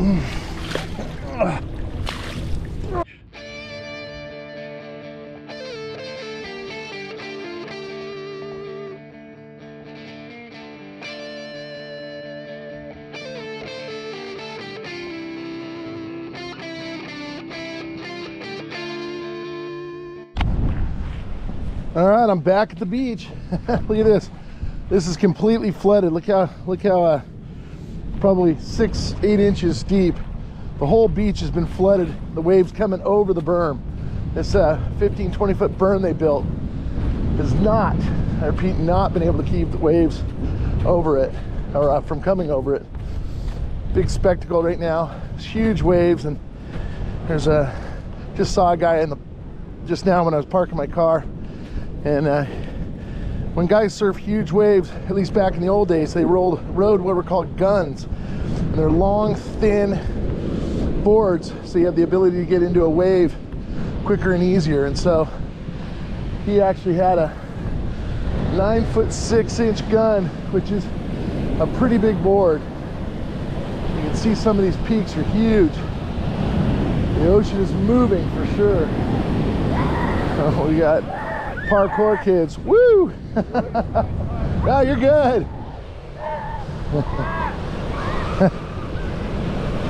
All right, I'm back at the beach. Look at this. This is completely flooded. Look how probably 6-8 inches deep. The whole beach has been flooded. The waves coming over the berm. This 15-20 foot berm they built has not, I repeat, not been able to keep the waves over it, or from coming over it. Big spectacle right now. It's huge waves, and there's just saw a guy just now when I was parking my car. And when guys surf huge waves, at least back in the old days, they rode what were called guns. And they're long, thin boards, so you have the ability to get into a wave quicker and easier. And so he actually had a 9-foot 6-inch gun, which is a pretty big board. You can see some of these peaks are huge. The ocean is moving for sure. Oh, we got parkour kids. Woo! Oh, you're good.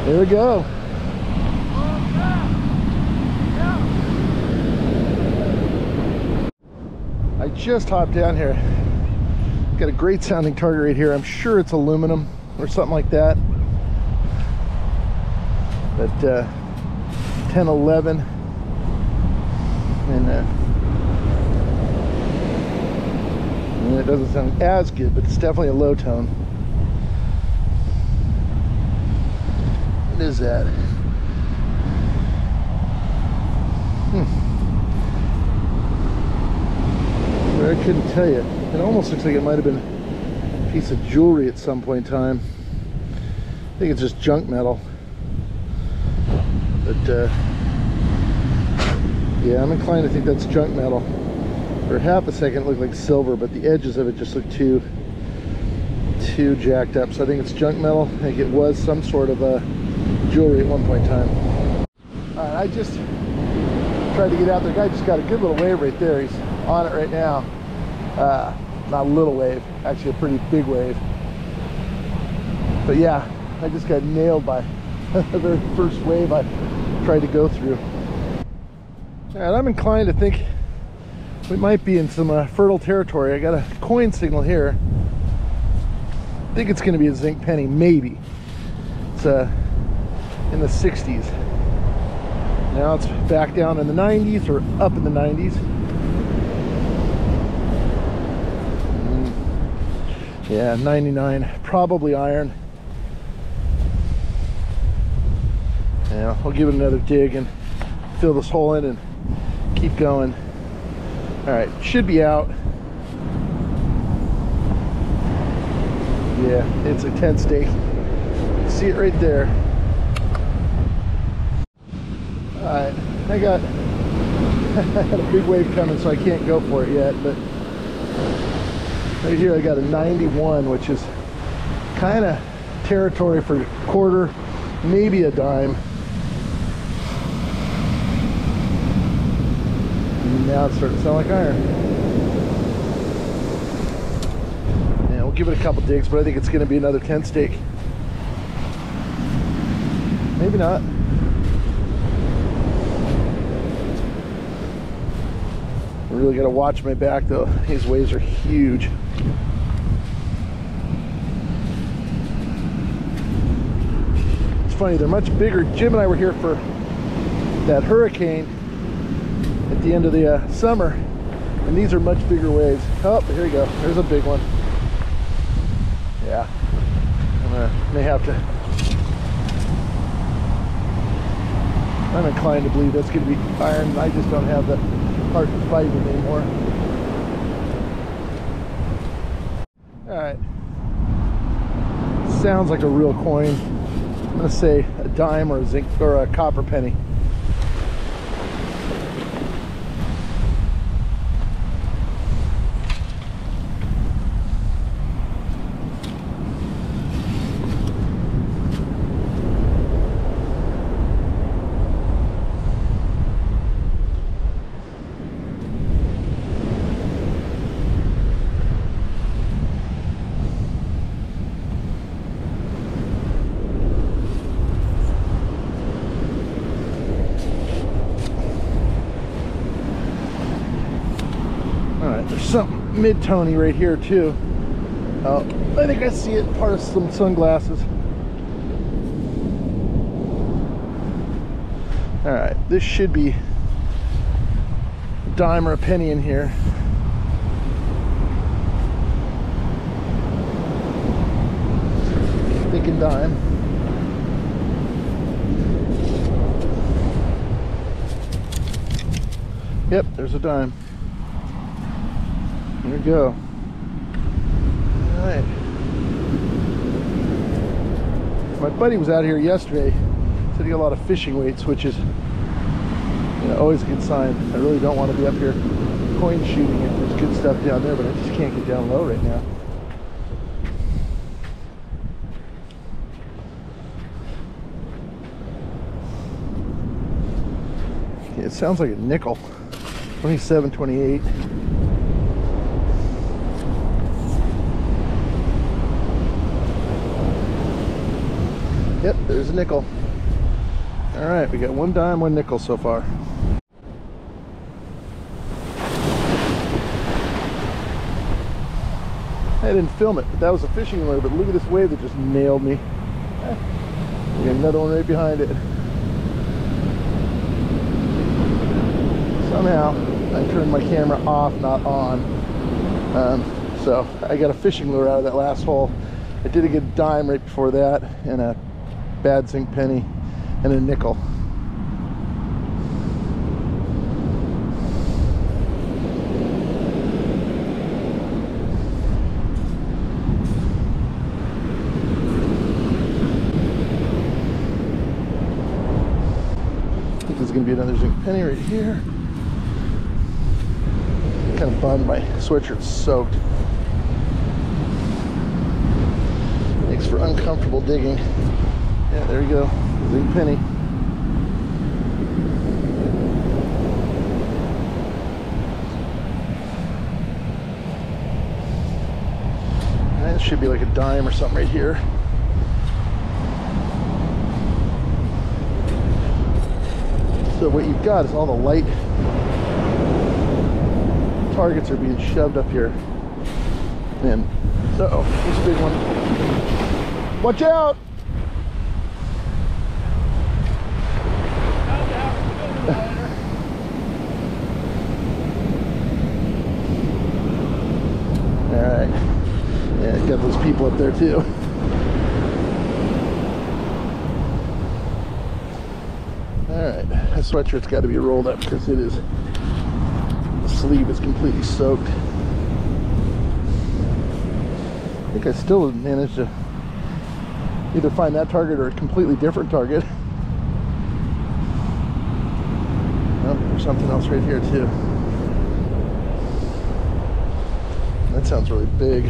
Here we go. I just hopped down here. Got a great sounding target right here. I'm sure it's aluminum or something like that. But 10-11 and it doesn't sound as good, but it's definitely a low tone. What is that? I couldn't tell you. It almost looks like it might have been a piece of jewelry at some point in time. I think it's just junk metal. But yeah, I'm inclined to think that's junk metal. For half a second it looked like silver, but the edges of it just look too jacked up. So I think it's junk metal. I think it was some sort of a jewelry at one point in time. All right, I just tried to get out there. The guy just got a good little wave right there. He's on it right now. Not a little wave, actually a pretty big wave. But yeah, I just got nailed by the very first wave I tried to go through. And I'm inclined to think we might be in some fertile territory. I got a coin signal here. I think it's going to be a zinc penny, maybe. It's in the 60s. Now it's back down in the 90s or up in the 90s. Yeah, 99, probably iron. Yeah, I'll give it another dig and fill this hole in and keep going. All right, should be out. Yeah, it's a 10 stake. See it right there. All right, I had a big wave coming, so I can't go for it yet, but right here I got a 91, which is kind of territory for quarter, maybe a dime. And now it's starting to sound like iron. Yeah, we'll give it a couple digs, but I think it's going to be another 10 stake. Maybe not. I really got to watch my back though. These waves are huge. It's funny, they're much bigger. Jim and I were here for that hurricane at the end of the summer, and these are much bigger waves. Oh, here we go. There's a big one. Yeah, may have to. I'm inclined to believe that's going to be iron. I just don't have the heart to fight it anymore. All right. Sounds like a real coin. I'm going to say a dime or a zinc or a copper penny. right, there's something mid-tony right here too. Oh, I think I see it, part of some sunglasses. All right, this should be a dime or a penny in here. Thinking dime. Yep, there's a dime. There we go. All right. My buddy was out here yesterday. Said he got a lot of fishing weights, which is, you know, always a good sign. I really don't want to be up here coin shooting if there's good stuff down there, but I just can't get down low right now. Okay, it sounds like a nickel. 27.28. Yep, there's a nickel. All right, we got one dime, one nickel so far. I didn't film it, but that was a fishing lure. But look at this wave that just nailed me. We got another one right behind it. Somehow I turned my camera off, not on. So I got a fishing lure out of that last hole. I did a good dime right before that, and a bad zinc penny, and a nickel. I think there's going to be another zinc penny right here. Kind of bummed my sweatshirt's soaked. Makes for uncomfortable digging. Yeah, there you go. Zinc penny. That should be like a dime or something right here. So what you've got is all the light targets are being shoved up here. And uh-oh, there's a big one. Watch out! Alright. Yeah, got those people up there too. Alright, that sweatshirt's got to be rolled up because it is, the sleeve is completely soaked. I think I still managed to either find that target or a completely different target. Oh, there's something else right here too. That sounds really big.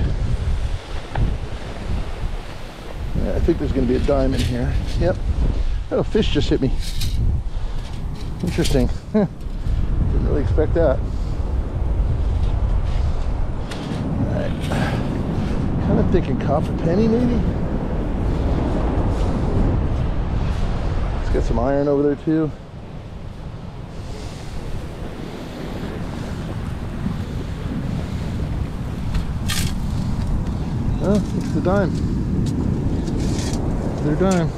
Yeah, I think there's going to be a dime in here. Yep. Oh, a fish just hit me. Interesting. Didn't really expect that. Alright. Kind of thinking copper penny maybe. It's got some iron over there too. Oh, it's the dime. They're dime.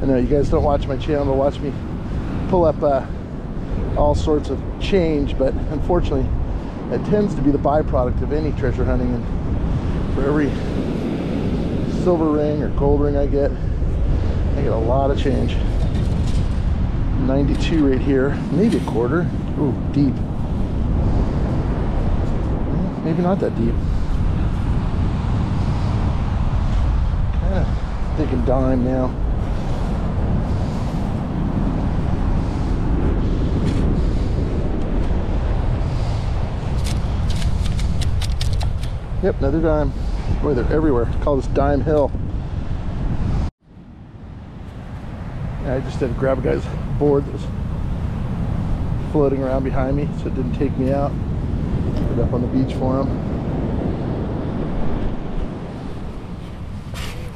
I know you guys don't watch my channel to watch me pull up all sorts of change, but unfortunately that tends to be the byproduct of any treasure hunting. And for every silver ring or gold ring I get a lot of change. 92 right here, maybe a quarter. Ooh, deep. Maybe not that deep. Kind of thinking dime now. Yep, another dime. Boy, they're everywhere. I call this Dime Hill. Yeah, I just had to grab a guy's board that was floating around behind me so it didn't take me out. Put it up on the beach for him.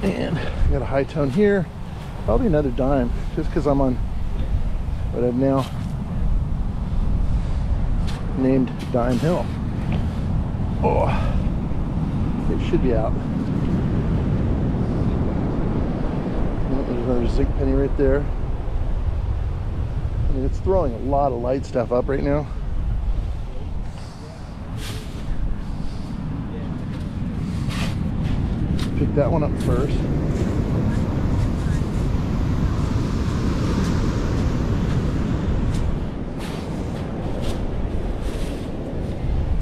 And I got a high tone here. Probably another dime, just because I'm on what I've now named Dime Hill. Oh, it should be out. Oh, there's another zig penny right there. I mean, it's throwing a lot of light stuff up right now. Pick that one up first.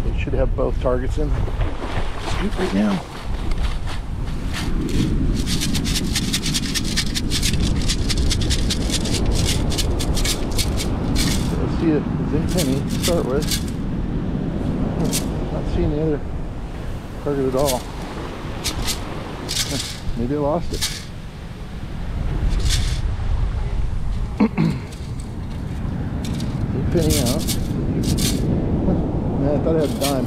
It should have both targets in. Scoop right now. So let's see a zinc penny to start with. Not seeing the other target at all. Maybe I lost it. Penny out. Man, I thought I had a dime.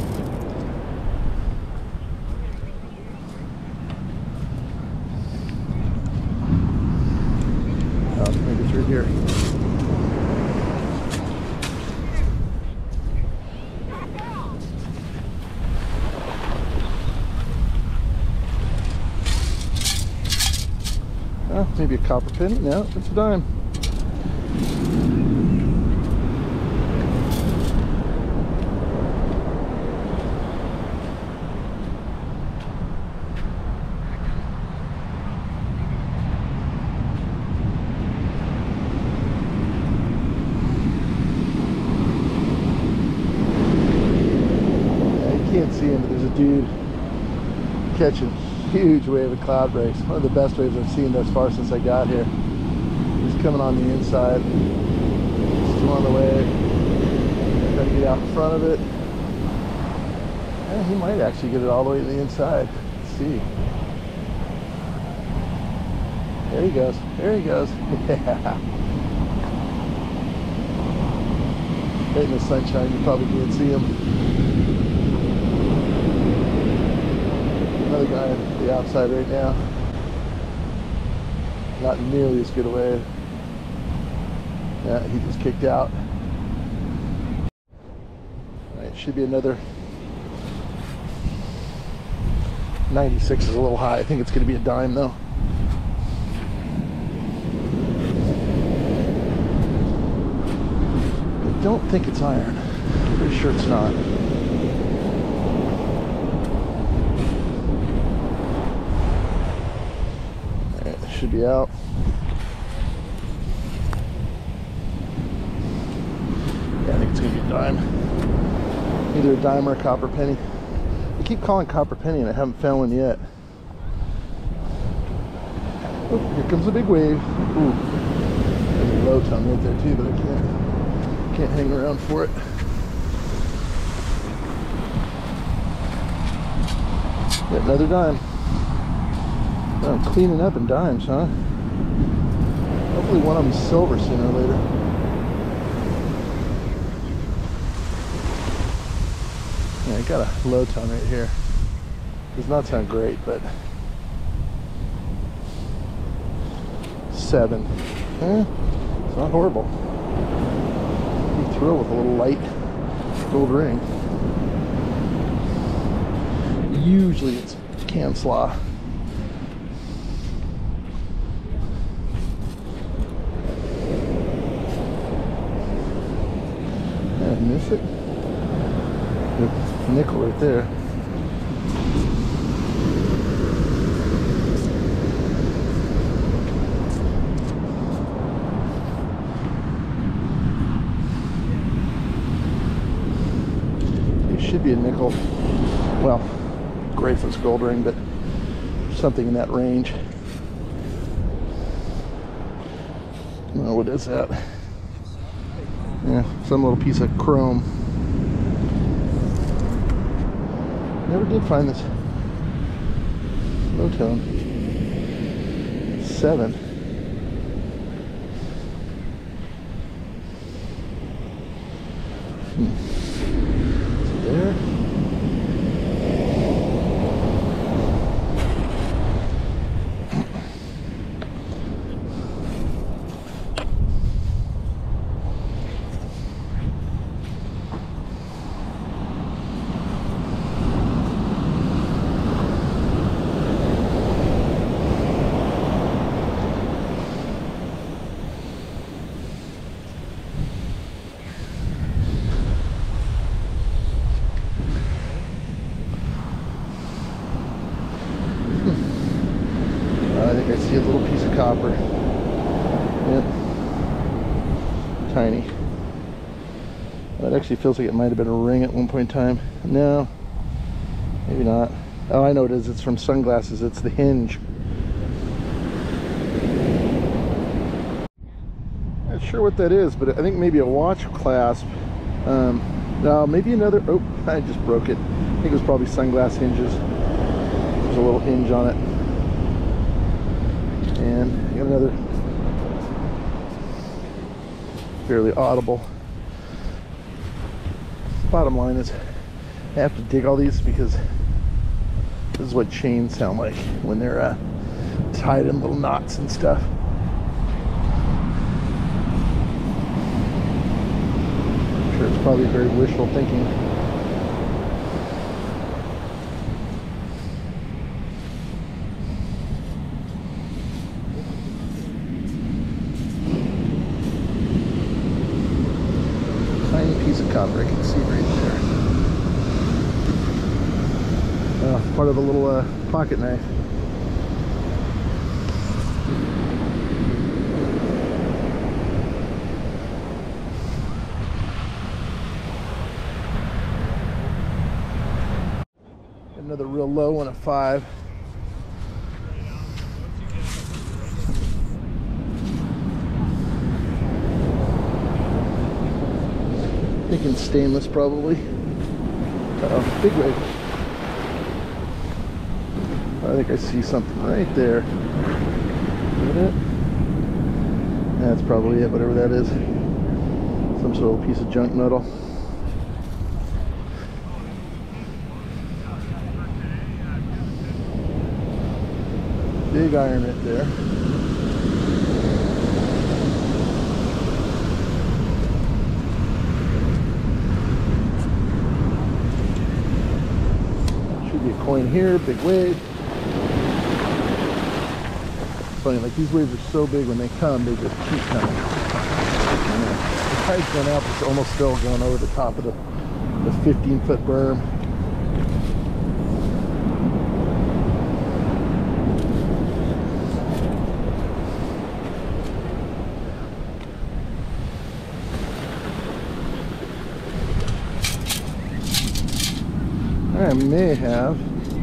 Oh, maybe it's right here. Oh, maybe a copper penny. No, it's a dime. Can't see him, but there's a dude catching a huge wave of cloud breaks. One of the best waves I've seen thus far since I got here. He's coming on the inside. Still on the wave. Got to get out in front of it. And he might actually get it all the way to the inside. Let's see. There he goes. There he goes. Yeah. Right in the sunshine, you probably can't see him. Another guy on the outside right now. Not nearly as good a wave. Yeah, he just kicked out. Alright, should be another 96 is a little high. I think it's going to be a dime though. I don't think it's iron. I'm pretty sure it's not. Should be out. Yeah, I think it's gonna be a dime. Either a dime or a copper penny. I keep calling copper penny and I haven't found one yet. Oh, here comes a big wave. Ooh, there's a low tongue right there too, but I can't hang around for it. Yep, another dime. Oh, I'm cleaning up in dimes, huh? Hopefully one of them's silver sooner or later. Yeah, I got a low tone right here. Does not sound great, but 7. It's not horrible. You throw with a little light gold ring. Usually it's can slaw. Miss it. Good nickel right there. It should be a nickel. Well, graceless gold ring, but something in that range. Oh, what is that? Yeah, some little piece of chrome. Never did find this low tone. 7. Is it there? It actually feels like it might have been a ring at one point in time. No, maybe not. Oh, I know it is. It's from sunglasses. It's the hinge. Not sure what that is, but I think maybe a watch clasp. No, maybe another. Oh, I just broke it. I think it was probably sunglass hinges. There's a little hinge on it. And I got another fairly audible. Bottom line is I have to dig all these because this is what chains sound like when they're tied in little knots and stuff. I'm sure it's probably very wishful thinking. Piece of copper I can see right there. Part of a little pocket knife. Another real low one, a 5. Thinking stainless probably. Uh-oh, big wave. I think I see something right there. Is that it? That's probably it, whatever that is. Some sort of piece of junk metal. Big iron right there. Coin here, big wave. It's funny, like these waves are so big when they come, they just keep coming. And the tide's going up, it's almost still going over the top of the 15-foot berm. I may have.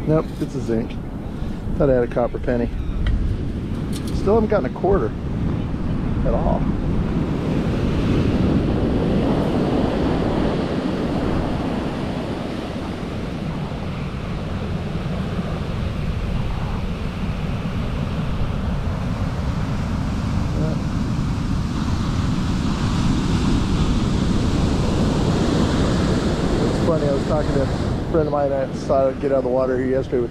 Nope, it's a zinc. Thought I had a copper penny. Still haven't gotten a quarter at all. It's funny, I was talking to a friend of mine. I saw it get out of the water here yesterday with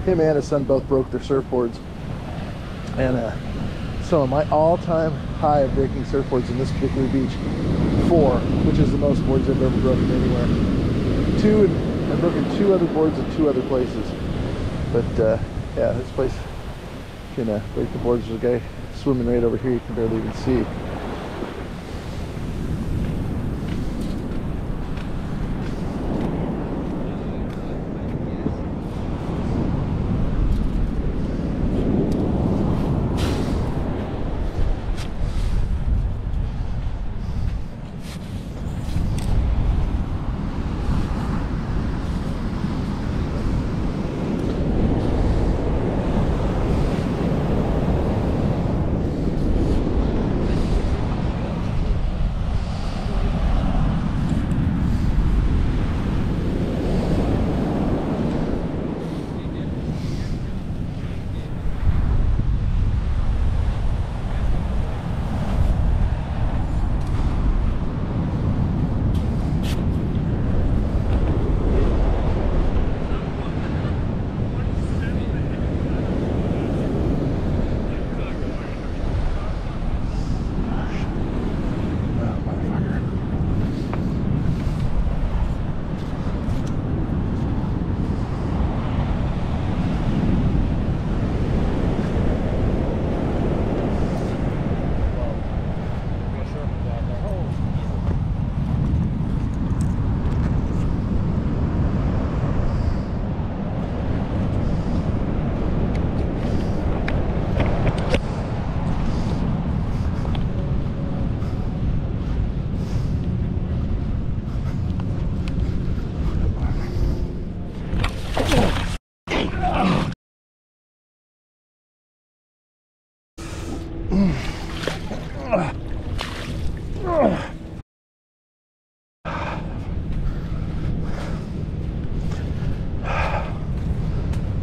him and his son. Both broke their surfboards, and so my all-time high of breaking surfboards in this particular beach, 4, which is the most boards I've ever broken anywhere. 2, and I've broken 2 other boards in 2 other places. But yeah, this place can break the boards. There's a guy swimming right over here you can barely even see.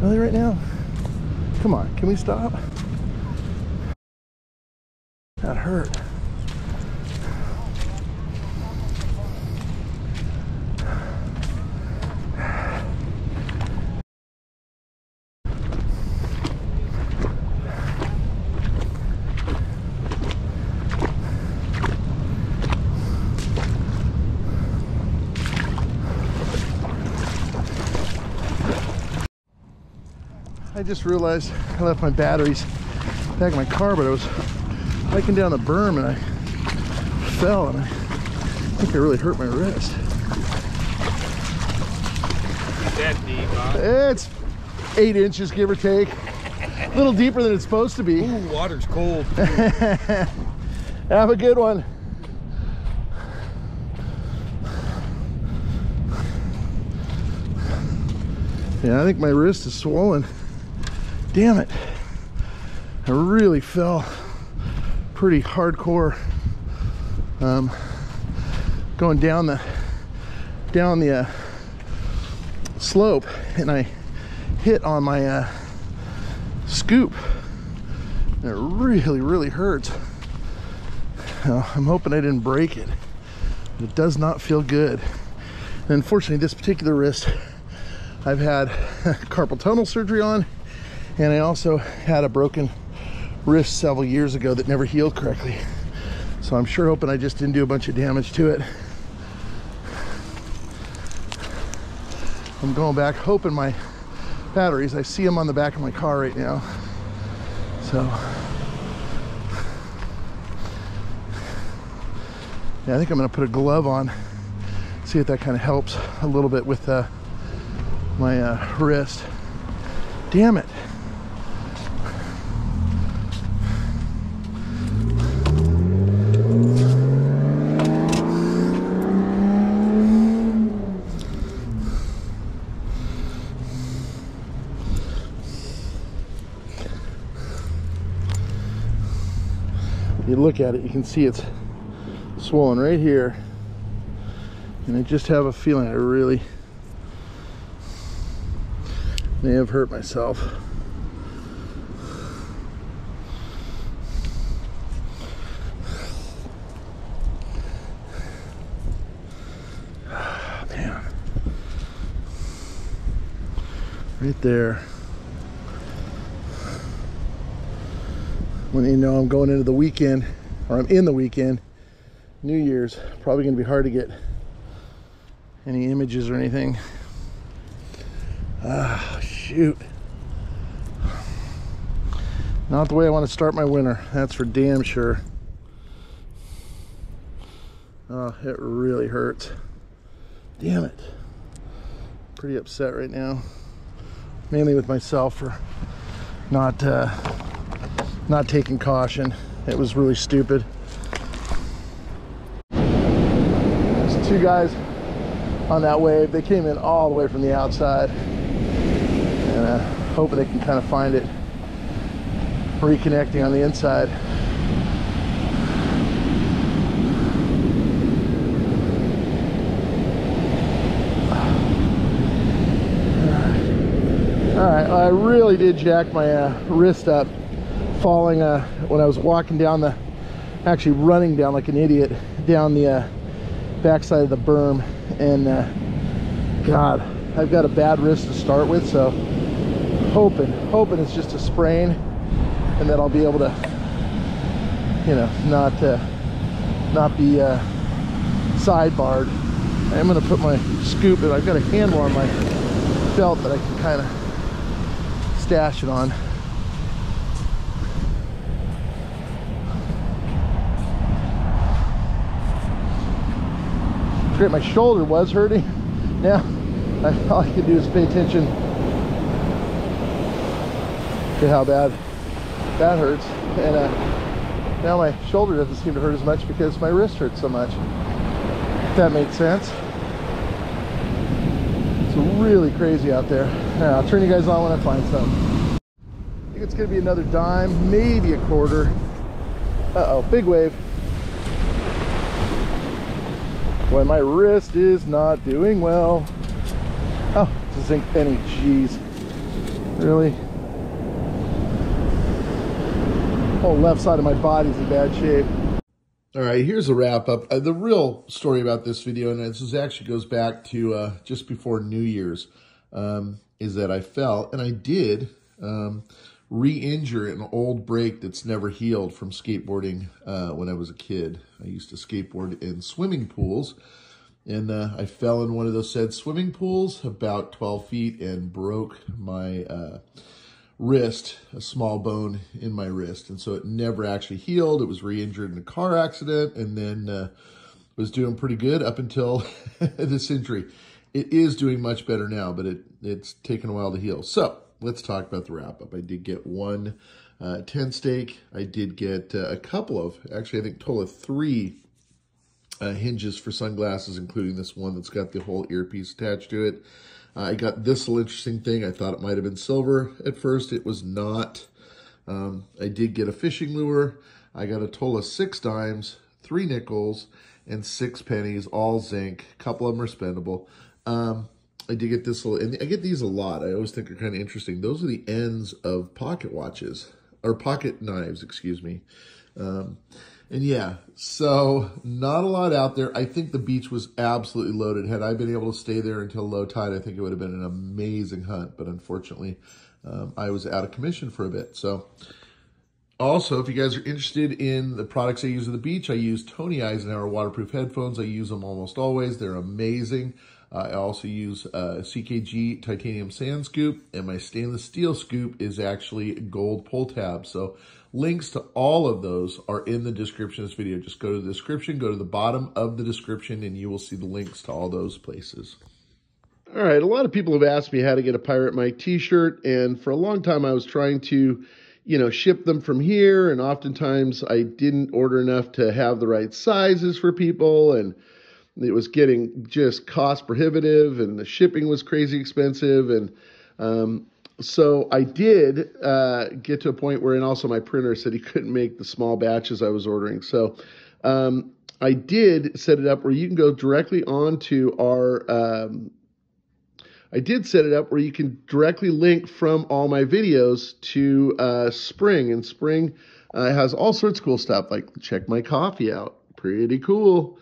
Really right now? Come on, can we stop? That hurt. I just realized I left my batteries back in my car, but I was hiking down the berm and I fell, and I think I really hurt my wrist. That deep, huh? It's 8 inches, give or take. A little deeper than it's supposed to be. Ooh, water's cold. Have a good one. Yeah, I think my wrist is swollen. Damn it. I really fell pretty hardcore going down the slope, and I hit on my scoop, and it really hurts. I'm hoping I didn't break it, but it does not feel good. And unfortunately, this particular wrist I've had carpal tunnel surgery on, and I also had a broken wrist several years ago that never healed correctly. So I'm sure hoping I just didn't do a bunch of damage to it. I'm going back hoping my batteries, I see them on the back of my car right now. So yeah, I think I'm gonna put a glove on, see if that kind of helps a little bit with my wrist. Damn it. You look at it, you can see it's swollen right here, and I just have a feeling I really may have hurt myself. Man, right there. When you know I'm going into the weekend, or I'm in the weekend, New Year's, probably gonna be hard to get any images or anything. Ah, shoot. Not the way I want to start my winter, that's for damn sure. Oh, it really hurts. Damn it. Pretty upset right now. Mainly with myself for not taking caution. It was really stupid. There's two guys on that wave. They came in all the way from the outside, and hoping they can kind of find it reconnecting on the inside. All right, I really did jack my wrist up falling when I was walking down actually running down like an idiot down the backside of the berm, and God, I've got a bad wrist to start with, so hoping it's just a sprain, and that I'll be able to, you know, not be sidebarred. I'm gonna put my scoop, and I've got a handle on my belt that I can kind of stash it on. Great, my shoulder was hurting. Now all I can do is pay attention to how bad that hurts, and now my shoulder doesn't seem to hurt as much because my wrist hurts so much, if that makes sense. It's really crazy out there. I'll turn you guys on when I find some. I think it's gonna be another dime, maybe a quarter. Uh-oh, big wave. Boy, my wrist is not doing well. Oh, it's a zinc penny, jeez. Really? Whole left side of my body's in bad shape. All right, here's a wrap up. The real story about this video, and this actually goes back to just before New Year's, is that I fell, and I did re-injure an old break that's never healed from skateboarding when I was a kid. I used to skateboard in swimming pools, and I fell in one of those said swimming pools about 12 feet and broke my wrist, a small bone in my wrist. And so it never actually healed. It was re-injured in a car accident, and then was doing pretty good up until this injury. It is doing much better now, but it's taken a while to heal. So let's talk about the wrap-up. I did get one 10 stake. I did get a couple of, actually I think total of 3 hinges for sunglasses, including this one that's got the whole earpiece attached to it. I got this little interesting thing. I thought it might have been silver at first. It was not. I did get a fishing lure. I got a total of 6 dimes, 3 nickels, and 6 pennies, all zinc. A couple of them are spendable. I did get this little, and I get these a lot. I always think they're kind of interesting. Those are the ends of pocket watches, or pocket knives, excuse me. And yeah, so not a lot out there. I think the beach was absolutely loaded. Had I been able to stay there until low tide, I think it would have been an amazing hunt. But unfortunately, I was out of commission for a bit. So also, if you guys are interested in the products I use at the beach, I use Tony Eisenhower waterproof headphones. I use them almost always. They're amazing. I also use CKG titanium sand scoop, and my stainless steel scoop is actually gold Pulltab. So links to all of those are in the description of this video. Just go to the description, go to the bottom of the description, and you will see the links to all those places. All right, a lot of people have asked me how to get a Pirate Mike t-shirt, and for a long time I was trying to, ship them from here, and oftentimes I didn't order enough to have the right sizes for people, and it was getting just cost prohibitive, and the shipping was crazy expensive. And so I did get to a point where, and also my printer said he couldn't make the small batches I was ordering. So I did set it up where you can go directly onto our, I did set it up where you can directly link from all my videos to Spring. And Spring has all sorts of cool stuff, like check my coffee out. Pretty cool.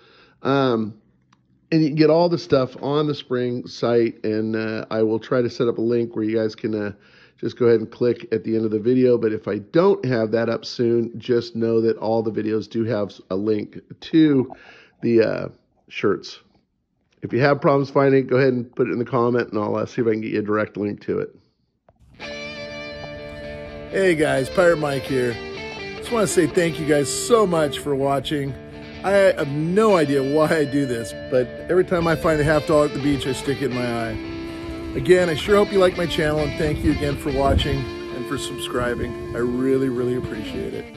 And you can get all the stuff on the Spring site, and I will try to set up a link where you guys can just go ahead and click at the end of the video. But if I don't have that up soon, just know that all the videos do have a link to the shirts. If you have problems finding it, go ahead and put it in the comment, and I'll see if I can get you a direct link to it. Hey guys, Pirate Mike here. Just want to say thank you guys so much for watching. I have no idea why I do this, but every time I find a $50 at the beach, I stick it in my eye. Again, I sure hope you like my channel, and thank you again for watching and for subscribing. I really, really appreciate it.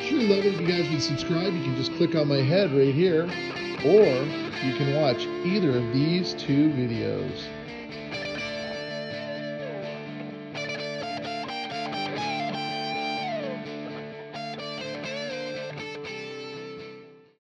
Sure love it if you guys would subscribe. You can just click on my head right here, or you can watch either of these 2 videos.